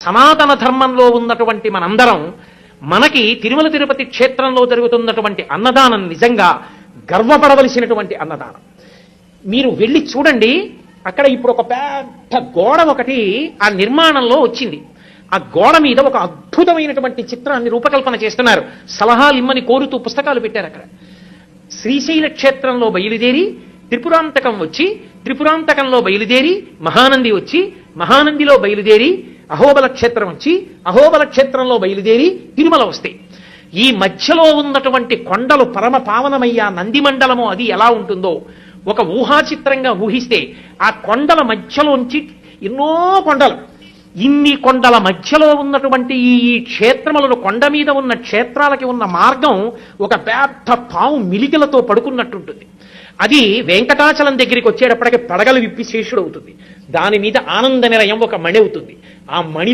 సనాతన ధర్మంలో ఉన్నటువంటి మనందరం మనకి తిరుమల తిరుపతి క్షేత్రంలో జరుగుతున్నటువంటి అన్నదానం నిజంగా గర్వపడవలసినటువంటి అన్నదానం. మీరు వెళ్ళి చూడండి, అక్కడ ఇప్పుడు ఒక పెద్ద గోడ ఒకటి ఆ నిర్మాణంలో వచ్చింది. ఆ గోడ మీద ఒక అద్భుతమైనటువంటి చిత్రాన్ని రూపకల్పన చేస్తున్నారు. సలహాలు ఇమ్మని కోరుతూ పుస్తకాలు పెట్టారు. అక్కడ శ్రీశైల క్షేత్రంలో బయలుదేరి త్రిపురాంతకం వచ్చి, త్రిపురాంతకంలో బయలుదేరి మహానంది వచ్చి, మహానందిలో బయలుదేరి అహోబల క్షేత్రం వచ్చి, అహోబల క్షేత్రంలో బయలుదేరి తిరుమల వస్తాయి. ఈ మధ్యలో ఉన్నటువంటి కొండలు పరమ పావనమయ్యా నంది మండలము అది ఎలా ఉంటుందో ఒక ఊహాచిత్రంగా ఊహిస్తే, ఆ కొండల మధ్యలోంచి ఎన్నో కొండలు, ఇన్ని కొండల మధ్యలో ఉన్నటువంటి ఈ క్షేత్రములను, కొండ మీద ఉన్న క్షేత్రాలకి ఉన్న మార్గం ఒక పెద్ద పాము మిలికలతో పడుకున్నట్టుంటుంది. అది వెంకటాచలం దగ్గరికి వచ్చేటప్పటికి పడగలు విప్పి శేషుడు అవుతుంది. దాని మీద ఆనంద నిలయం ఒక మణి అవుతుంది. ఆ మణి